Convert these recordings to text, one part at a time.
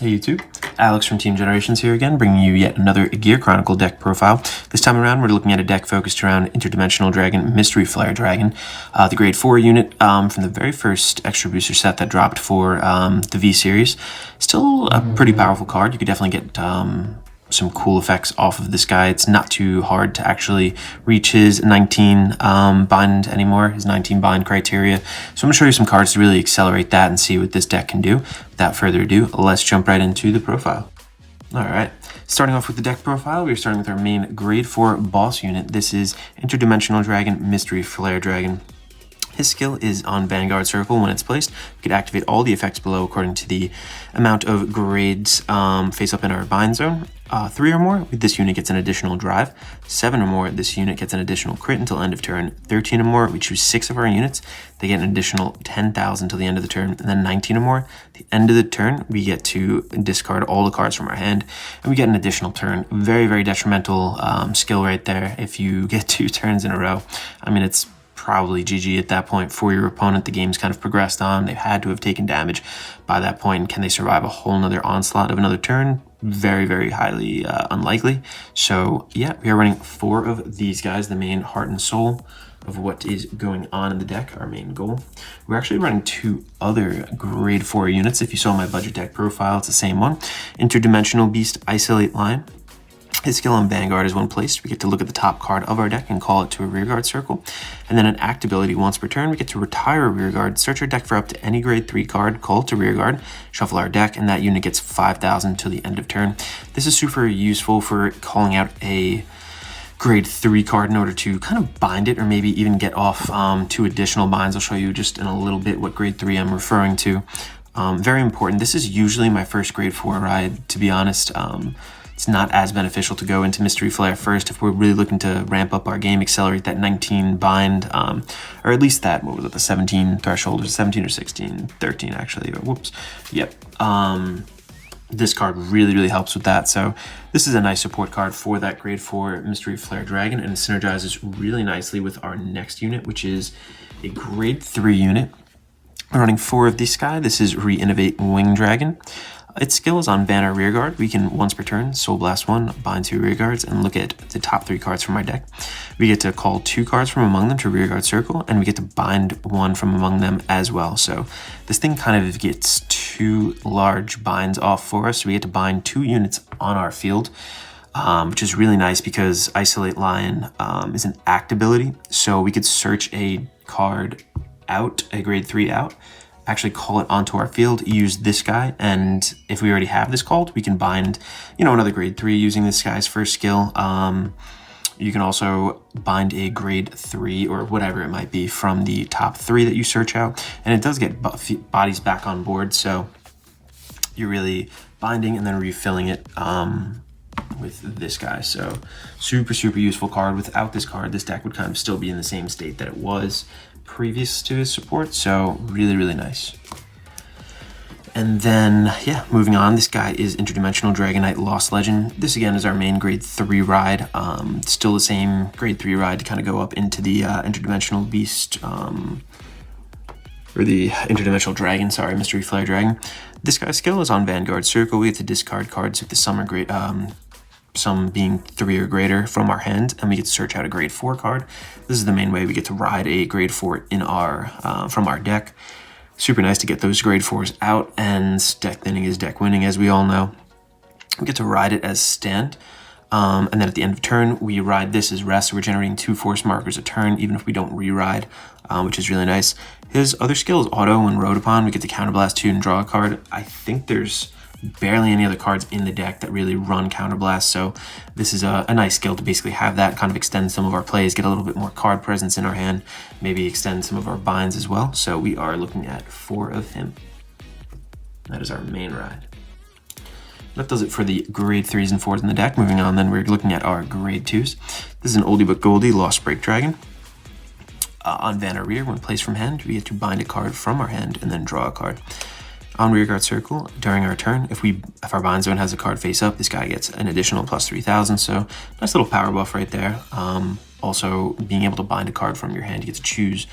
Hey YouTube, Alex from Team Generations here again, bringing you yet another Gear Chronicle deck profile. This time around, we're looking at a deck focused around Interdimensional Dragon, Mystery Flare Dragon, the grade 4 unit from the very first extra booster set that dropped for the V series. Still a pretty powerful card. You could definitely get some cool effects off of this guy. It's not too hard to actually reach his 19 bind anymore, his 19 bind criteria. So I'm going to show you some cards to really accelerate that and see what this deck can do. Without further ado, let's jump right into the profile. Alright, starting off with the deck profile, we're starting with our main grade 4 boss unit. This is Interdimensional Dragon, Mystery Flare Dragon. His skill is on Vanguard Circle. When it's placed, we can activate all the effects below according to the amount of grades face up in our bind zone. 3 or more, this unit gets an additional drive. 7 or more, this unit gets an additional crit until end of turn. 13 or more, we choose 6 of our units. They get an additional 10,000 till the end of the turn. And then 19 or more, at the end of the turn, we get to discard all the cards from our hand. And we get an additional turn. Very, very detrimental skill right there. If you get 2 turns in a row, I mean, it's probably GG at that point for your opponent. The game's kind of progressed on. They've had to have taken damage by that point. Can they survive a whole nother onslaught of another turn? Very, very highly unlikely. So yeah, we are running 4 of these guys, the main heart and soul of what is going on in the deck, our main goal. We're actually running 2 other grade 4 units. If you saw my budget deck profile, it's the same one. Interdimensional Beast Isolate Lion. His skill on Vanguard is when placed. We get to look at the top card of our deck and call it to a rearguard circle. And then an act ability once per turn, we get to retire a rearguard, search our deck for up to any grade 3 card, call it to rearguard, shuffle our deck, and that unit gets 5,000 till the end of turn. This is super useful for calling out a grade 3 card in order to kind of bind it or maybe even get off 2 additional binds. I'll show you just in a little bit what grade 3 I'm referring to. Very important. This is usually my first grade 4 ride, to be honest. It's not as beneficial to go into Mystery Flare first if we're really looking to ramp up our game, accelerate that 19 bind, or at least that, what was it, the 17 threshold, or 17 or 16, 13 actually, whoops, yep. This card really, really helps with that, so this is a nice support card for that grade 4 Mystery Flare Dragon, and it synergizes really nicely with our next unit, which is a grade 3 unit. We're running 4 of this guy. This is Re-Innovate Wing Dragon. Its skill is on Banner Rearguard. We can, once per turn, Soul Blast 1, bind 2 rearguards, and look at the top 3 cards from our deck. We get to call 2 cards from among them to rearguard circle, and we get to bind 1 from among them as well. So this thing kind of gets 2 large binds off for us. So we get to bind 2 units on our field, which is really nice because Isolate Lion is an act ability. So we could search a card out, a grade 3 out, actually call it onto our field, use this guy, and if we already have this called, we can bind, you know, another grade 3 using this guy's first skill. You can also bind a grade 3 or whatever it might be from the top 3 that you search out, and it does get bodies back on board, so you're really binding and then refilling it with this guy. So super, super useful card. Without this card, this deck would kind of still be in the same state that it was previous to his support, so really, really nice. And then, yeah, moving on, this guy is Interdimensional Dragonite Lost Legend. This again is our main grade 3 ride. Still the same grade 3 ride to kind of go up into the Interdimensional Beast, or the Interdimensional Dragon, sorry, Mystery Flare Dragon. This guy's skill is on Vanguard Circle. We have to discard cards with the summer grade, some being 3 or greater from our hand, and we get to search out a grade 4 card. This is the main way we get to ride a grade 4 in our from our deck. Super nice to get those grade 4s out, and deck thinning is deck winning, as we all know. We get to ride it as stand, and then at the end of turn, we ride this as rest. So we're generating 2 force markers a turn, even if we don't re-ride, which is really nice. His other skill is auto. When rode upon, we get to counterblast 2 and draw a card. I think there's barely any other cards in the deck that really run counterblast, so this is a nice skill to basically have that kind of extend some of our plays, get a little bit more card presence in our hand, maybe extend some of our binds as well. So we are looking at 4 of him. That is our main ride. That does it for the grade 3s and 4s in the deck. Moving on, then we're looking at our grade 2s. This is an oldie but goldie Lost Break Dragon. On Vanna Rear, when placed from hand, we get to bind a card from our hand and then draw a card. On rearguard circle, during our turn, if our bind zone has a card face up, this guy gets an additional plus 3,000, so nice little power buff right there. Also, being able to bind a card from your hand, you get to choose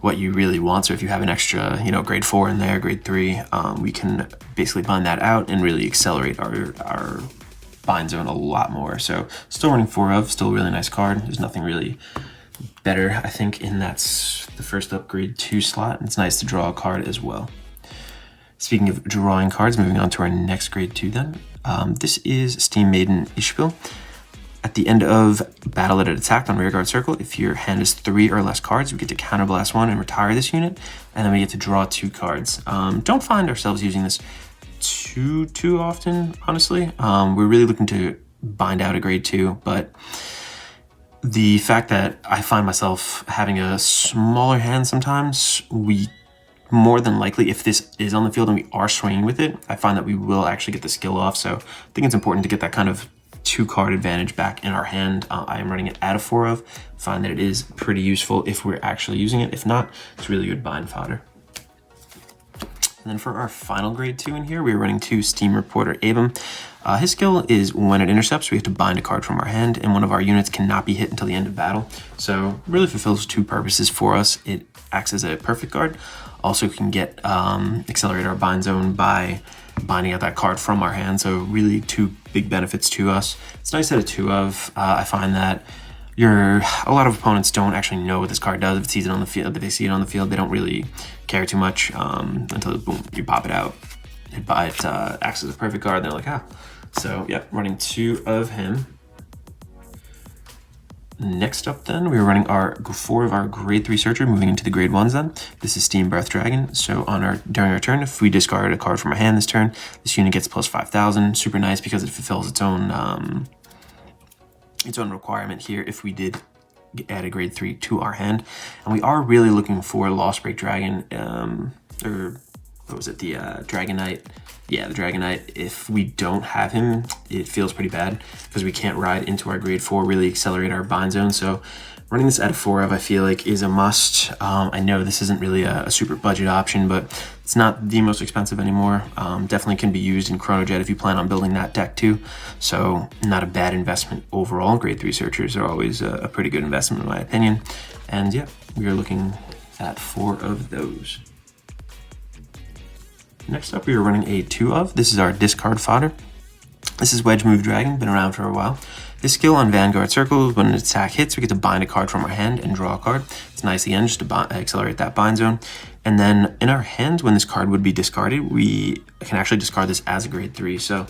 what you really want. So if you have an extra, grade 4 in there, grade 3, we can basically bind that out and really accelerate our bind zone a lot more. So still running 4 of, still a really nice card. There's nothing really better, I think, in that's the first upgrade 2 slot. And it's nice to draw a card as well. Speaking of drawing cards, moving on to our next grade 2 then. This is Steam Maiden Ishpil. At the end of battle that it attacked on rearguard circle, if your hand is 3 or less cards, we get to counterblast 1 and retire this unit, and then we get to draw 2 cards. Don't find ourselves using this too often, honestly. We're really looking to bind out a grade 2, but the fact that I find myself having a smaller hand sometimes, we more than likely, if this is on the field and we are swinging with it, I find that we will actually get the skill off. So I think it's important to get that kind of 2-card advantage back in our hand. I am running it at a 4 of. Find that it is pretty useful if we're actually using it. If not, it's really good bind fodder. And then for our final grade 2 in here, we're running 2 Steam Reporter Abum. His skill is when it intercepts, we have to bind a card from our hand, and one of our units cannot be hit until the end of battle. So really fulfills 2 purposes for us. It acts as a perfect guard. Also can get accelerate our bind zone by binding out that card from our hand. So really 2 big benefits to us. It's nice at a 2 of. I find that a lot of opponents don't actually know what this card does. If it sees it on the field, if they see it on the field, they don't really care too much until boom, you pop it out. It acts as a perfect guard. They're like, ah. So yeah, running 2 of him. Next up then, we were running our 4 of our grade 3 searcher, moving into the grade 1s then. This is Steam Breath Dragon. So during our turn, if we discard a card from our hand this turn, this unit gets plus 5,000. Super nice because it fulfills its own requirement here if we did add a grade 3 to our hand. And we are really looking for Lost Break Dragon, or what was it, the Dragonite. Yeah, the Dragonite. If we don't have him, it feels pretty bad because we can't ride into our grade 4, really accelerate our bind zone. So running this at a 4 of, I feel like, is a must. I know this isn't really a super budget option, but it's not the most expensive anymore. Definitely can be used in Chrono Jet if you plan on building that deck too. So not a bad investment overall. Grade 3 searchers are always a pretty good investment in my opinion. And yeah, we are looking at 4 of those. Next up, we are running a 2 of. This is our discard fodder. This is Wedge Move Dragon, been around for a while. This skill on Vanguard Circle, when an attack hits, we get to bind a card from our hand and draw a card. It's nice again just to accelerate that bind zone. And then in our hand, when this card would be discarded, we can actually discard this as a grade 3. So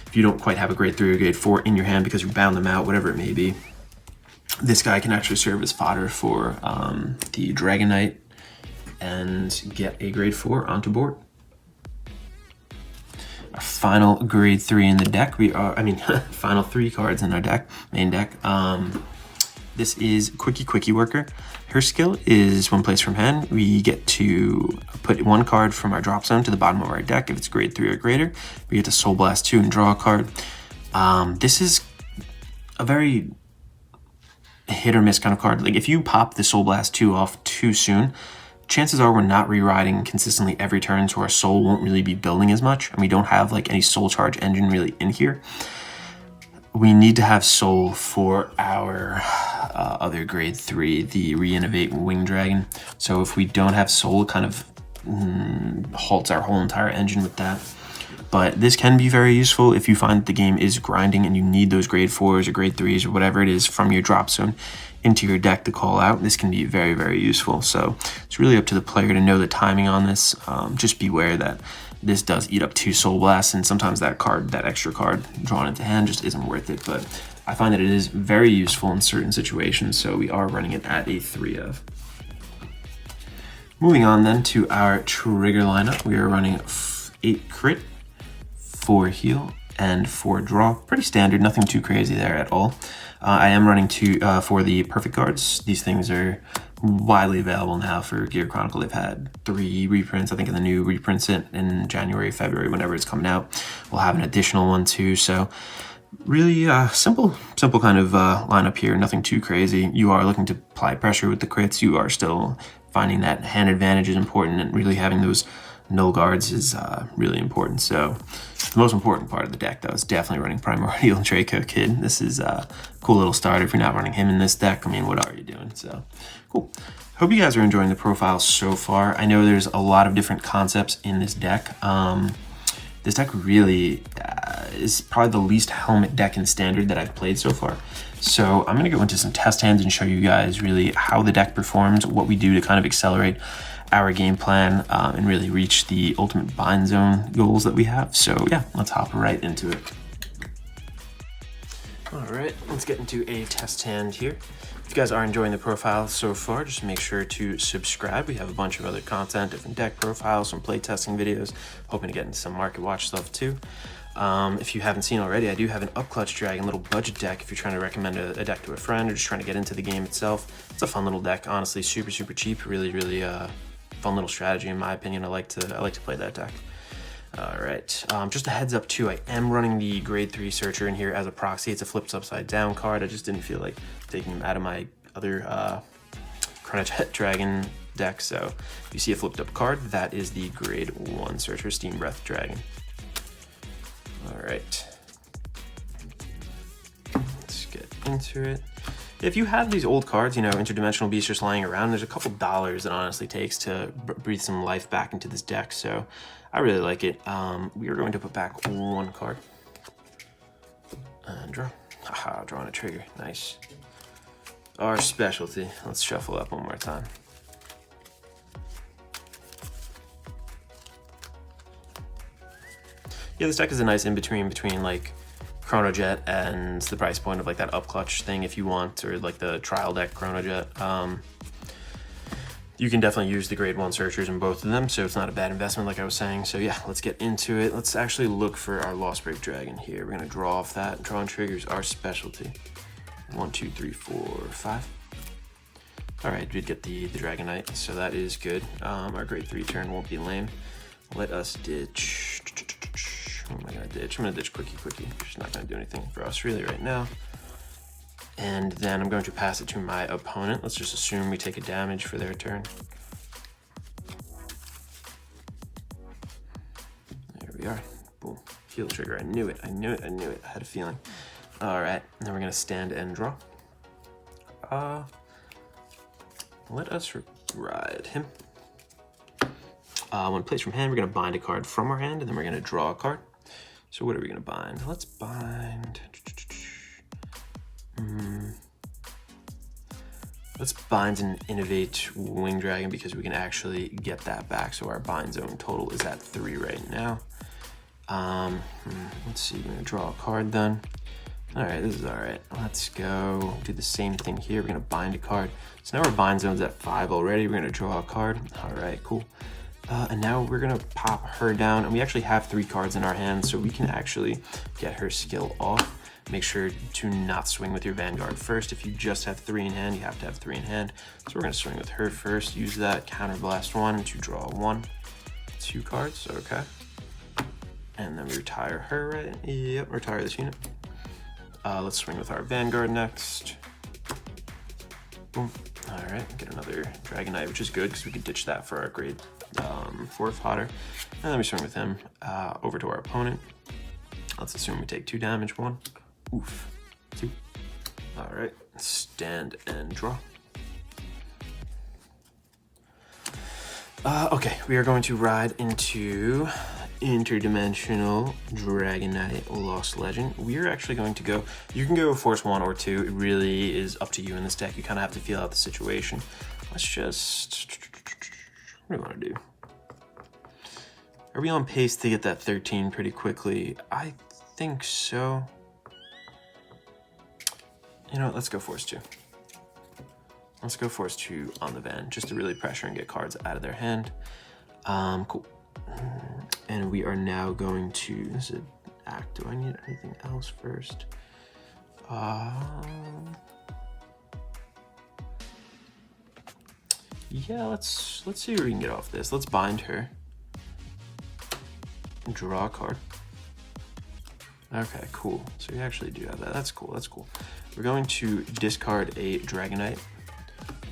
if you don't quite have a grade 3 or grade 4 in your hand because you bound them out, whatever it may be, this guy can actually serve as fodder for the Dragonite and get a grade 4 onto board. Our final grade 3 in the deck, final 3 cards in our deck, main deck. This is Quickie Worker. Her skill is when placed from hand, we get to put 1 card from our drop zone to the bottom of our deck. If it's grade 3 or greater, we get to Soul Blast 2 and draw a card. This is a very hit or miss kind of card. Like if you pop the Soul Blast 2 off too soon, chances are we're not re-riding consistently every turn, so our soul won't really be building as much, and we don't have like any soul charge engine really in here. We need to have soul for our other grade 3, the Reinnovate Wing Dragon. So if we don't have soul, it kind of halts our whole entire engine with that. But this can be very useful if you find that the game is grinding and you need those grade 4s or grade 3s or whatever it is from your drop zone into your deck to call out. This can be very, very useful. So it's really up to the player to know the timing on this. Just beware that this does eat up 2 Soul Blasts, and sometimes that extra card drawn into hand just isn't worth it. But I find that it is very useful in certain situations, so we are running it at a 3 of. Moving on then to our trigger lineup, we are running 8 crit, 4 heal, and 4 draw. Pretty standard, nothing too crazy there at all. I am running 2 for the perfect cards. These things are widely available now for Gear Chronicle. They've had 3 reprints. I think in the new reprints in January, February, whenever it's coming out, we'll have an additional one too. So really simple kind of lineup here. Nothing too crazy. You are looking to apply pressure with the crits. You are still finding that hand advantage is important and really having those null guards is really important. So the most important part of the deck, though, is definitely running Primordial Draco Kid. This is a cool little starter. If you're not running him in this deck, I mean, what are you doing? So cool. Hope you guys are enjoying the profile so far. I know there's a lot of different concepts in this deck. This deck really is probably the least helmet deck in Standard that I've played so far. So I'm going to go into some test hands and show you guys really how the deck performs, what we do to kind of accelerate our game plan and really reach the ultimate bind zone goals that we have. So yeah, let's hop right into it. All right, let's get into a test hand here. If you guys are enjoying the profile so far, just make sure to subscribe. We have a bunch of other content, different deck profiles, some play testing videos, hoping to get into some market watch stuff too. If you haven't seen already, I do have an Upclutch Dragon little budget deck if you're trying to recommend a deck to a friend or just trying to get into the game itself. It's a fun little deck, honestly, super cheap, really fun little strategy in my opinion. I like to play that deck. All right, just a heads up too, I am running the grade 3 searcher in here as a proxy. It's a flipped upside down card. I just didn't feel like taking him out of my other Chronojet Dragon deck. So if you see a flipped up card, that is the grade 1 searcher, Steam Breath Dragon. All right, let's get into it. If you have these old cards, you know, interdimensional beasts just lying around, there's a couple dollars it honestly takes to breathe some life back into this deck. So I really like it. We are going to put back 1 card and draw. Haha, drawing a trigger, nice. Our specialty. Let's shuffle up one more time. Yeah, this deck is a nice in-between between like Chronojet and the price point of like that Upclutch thing if you want, or like the trial deck Chronojet. You can definitely use the grade 1 searchers in both of them, so it's not a bad investment like I was saying. So yeah, let's get into it. Let's actually look for our Lost Break Dragon here. We're gonna draw off that. Drawing triggers, our specialty. 1, 2, 3, 4, 5. All right, did get the Dragonite, so that is good. Our grade 3 turn won't be lame. Let us ditch. What am I gonna ditch? I'm gonna ditch Quickie. She's not gonna do anything for us really right now. And then I'm going to pass it to my opponent. Let's just assume we take a damage for their turn. There we are. Boom. Heal trigger. I knew it. I had a feeling. All right. Then we're gonna stand and draw. Let us ride him. When placed from hand, we're gonna bind a card from our hand, and then we're gonna draw a card. So what are we gonna bind? Let's bind. Let's bind an Innovate Wing Dragon because we can actually get that back. So our bind zone total is at 3 right now. Let's see, we're gonna draw a card then. All right, this is all right. Let's go do the same thing here. We're gonna bind a card. So now our bind zone's at 5 already. We're gonna draw a card. All right, cool. And now we're gonna pop her down, and we actually have 3 cards in our hand, so we can actually get her skill off. Make sure to not swing with your Vanguard first. If you just have 3 in hand, you have to have 3 in hand. So we're gonna swing with her first, use that Counterblast 1 to draw 1, 2 cards, okay. And then we retire her, right? Yep, retire this unit. Let's swing with our Vanguard next. Boom. All right, get another Dragonite, which is good because we could ditch that for our grade 4 fodder. And then we swing with him over to our opponent. Let's assume we take 2 damage, 1. Oof, 2. All right, stand and draw. Okay, we are going to ride into Interdimensional Dragonite Lost Legend. We are actually going to go, you can go Force 1 or 2. It really is up to you in this deck. You kind of have to feel out the situation. Let's just, what do we want to do? Are we on pace to get that 13 pretty quickly? I think so. You know what, let's go Force 2. Let's go Force 2 on the van, just to really pressure and get cards out of their hand. Cool. And we are now going to, this is an act. Do I need anything else first? Yeah, let's see what we can get off this. Let's bind her. Draw a card. Okay, cool. So we actually do have that. That's cool. That's cool. We're going to discard a Dragonite.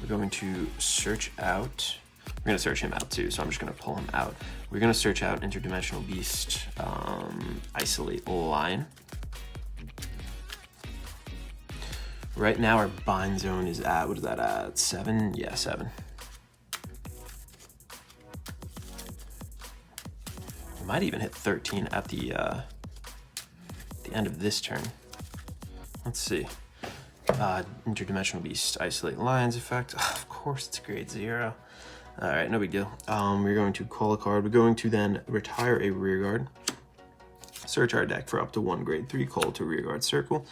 We're going to search out We're gonna search him out too, so I'm just gonna pull him out. We're gonna search out Interdimensional Beast, Isolate Line. Right now our bind zone is at, what is that at, 7? Yeah, 7. We might even hit 13 at the end of this turn. Let's see. Interdimensional Beast, Isolate Lines effect. Of course it's grade 0. All right, no big deal. We're going to call a card. We're going to then retire a rearguard. Search our deck for up to 1 grade 3, call to rearguard circle.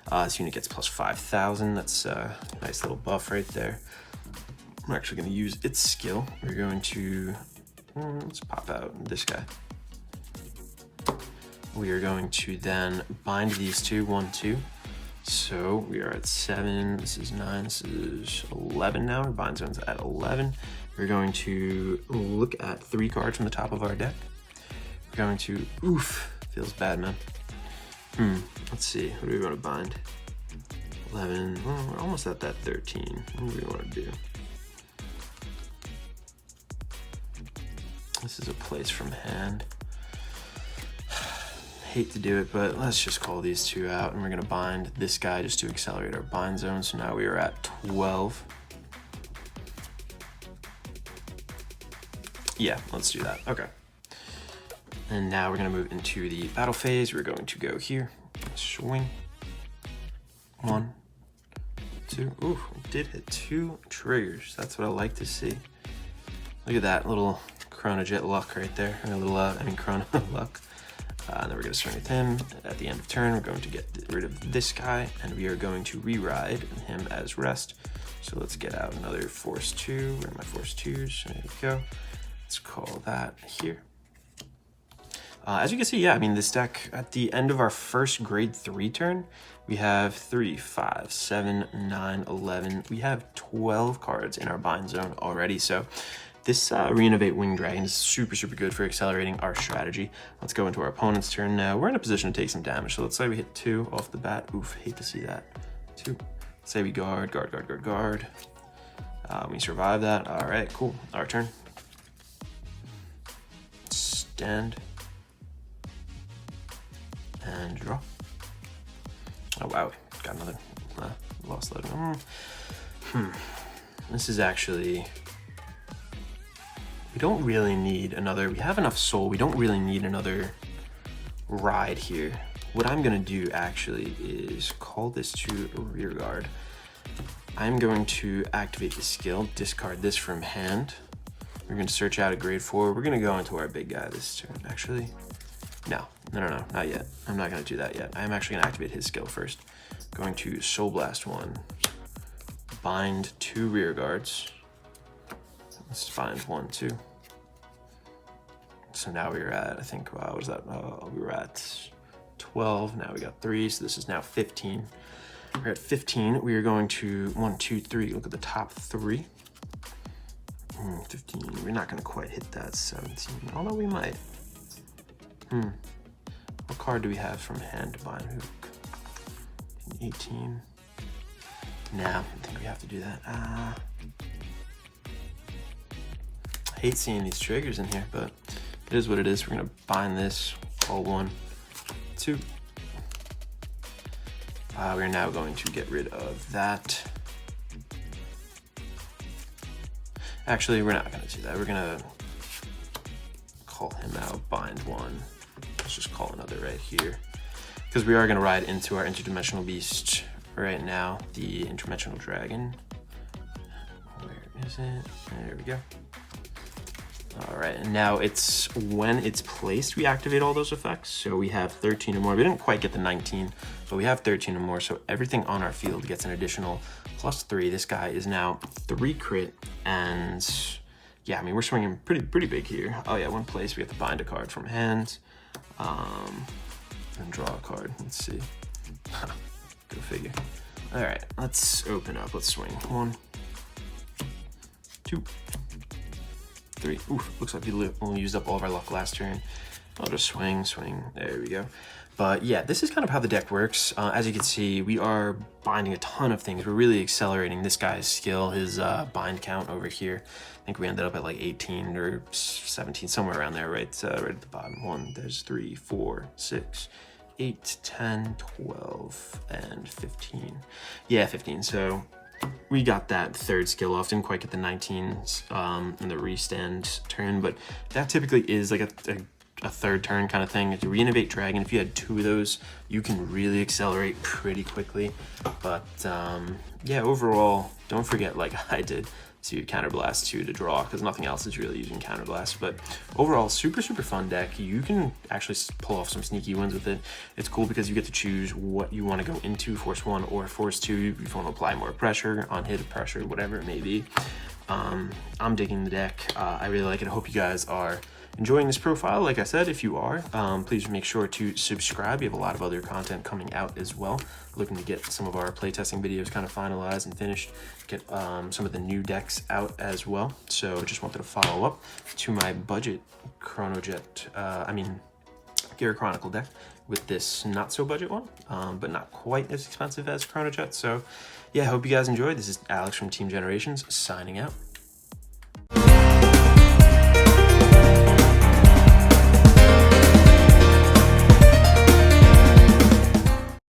This unit gets plus 5,000. That's a nice little buff right there. I'm actually going to use its skill. We're going to, let's pop out this guy. We are going to then bind these two, 1, 2. So we are at 7, this is 9, this is 11 now. Our bind zone's at 11. We're going to look at 3 cards from the top of our deck. We're going to, oof, feels bad, man. Let's see, what do we want to bind? 11, well, we're almost at that 13. What do we want to do? This is a place from hand. Hate to do it, but let's just call these 2 out, and we're gonna bind this guy just to accelerate our bind zone. So now we are at 12. Yeah, let's do that. Okay. And now we're gonna move into the battle phase. We're going to go here, swing. 1, 2. Ooh, we did hit 2 triggers. That's what I like to see. Look at that little Chrono Jet luck right there. Or a little, Chrono luck. And then we're going to swing with him. At the end of turn, we're going to get rid of this guy, and we are going to re-ride him as rest. So let's get out another Force 2. Where are my Force 2s? There we go. Let's call that here. As you can see, yeah, this deck, at the end of our first grade 3 turn, we have 3, 5, 7, 9, 11. We have 12 cards in our bind zone already. So this Renovate Winged Dragon is super, super good for accelerating our strategy. Let's go into our opponent's turn now. We're in a position to take some damage. So let's say we hit 2 off the bat. Oof, hate to see that. 2. Let's say we guard. We survive that. All right, cool. Our turn. Stand. And draw. Oh, wow. Got another lost load. This is actually... We don't really need another, we have enough soul, we don't really need another ride here. What I'm gonna do actually is call this to rear guard. I'm going to activate the skill, discard this from hand. We're gonna search out a grade 4. We're gonna go into our big guy this turn. Actually, no, not yet. I'm not gonna do that yet. I'm actually gonna activate his skill first. Going to Soul Blast 1, bind 2 rear guards. Let's find 1, 2. So now we're at, I think, what was that? We were at 12. Now we got 3, so this is now 15. We're at 15. We are going to 1, 2, 3. Look at the top 3. 15. We're not going to quite hit that 17, although we might. What card do we have from hand to bind hook? 18. Nah, I think we have to do that. Hate seeing these triggers in here, but it is what it is. We're gonna bind this, call 1, 2. We're now going to get rid of that. Actually, we're not gonna do that. We're gonna call him out, bind 1. Let's just call another right here. Because we are gonna ride into our interdimensional beast right now, the interdimensional dragon. Where is it? There we go. All right, and now it's when it's placed, we activate all those effects. So we have 13 or more. We didn't quite get the 19, but we have 13 or more. So everything on our field gets an additional +3. This guy is now 3 crit, and yeah, we're swinging pretty big here. Oh yeah, one place we have to bind a card from hand, and draw a card. Let's see. Go figure. All right, let's open up. Let's swing 1, 2, 3. Oof, looks like we only used up all of our luck last turn. I'll just swing. There we go. But yeah, this is kind of how the deck works. As you can see, we are binding a ton of things. We're really accelerating this guy's skill, his bind count over here. I think we ended up at like 18 or 17, somewhere around there, right? Right at the bottom. There's 3, 4, 6, 8, 10, 12, and 15. Yeah, 15. So we got that third skill off. Didn't quite get the 19s in the restand turn, but that typically is like a third turn kind of thing. To Reinnovate Dragon, if you had 2 of those, you can really accelerate pretty quickly. But yeah, overall, don't forget, like I did, to Counterblast 2 to draw, because nothing else is really using Counterblast. But overall, super fun deck. You can actually pull off some sneaky wins with it. It's cool because you get to choose what you want to go into, Force 1 or Force 2, if you want to apply more pressure, on hit pressure, whatever it may be. I'm digging the deck. I really like it. I hope you guys are enjoying this profile. Like I said, if you are, please make sure to subscribe. We have a lot of other content coming out as well. Looking to get some of our playtesting videos kind of finalized and finished, get some of the new decks out as well. So just wanted to follow up to my budget Gear Chronicle deck with this not so budget one, but not quite as expensive as Chronojet. So yeah, I hope you guys enjoyed. This is Alex from Team Generations signing out.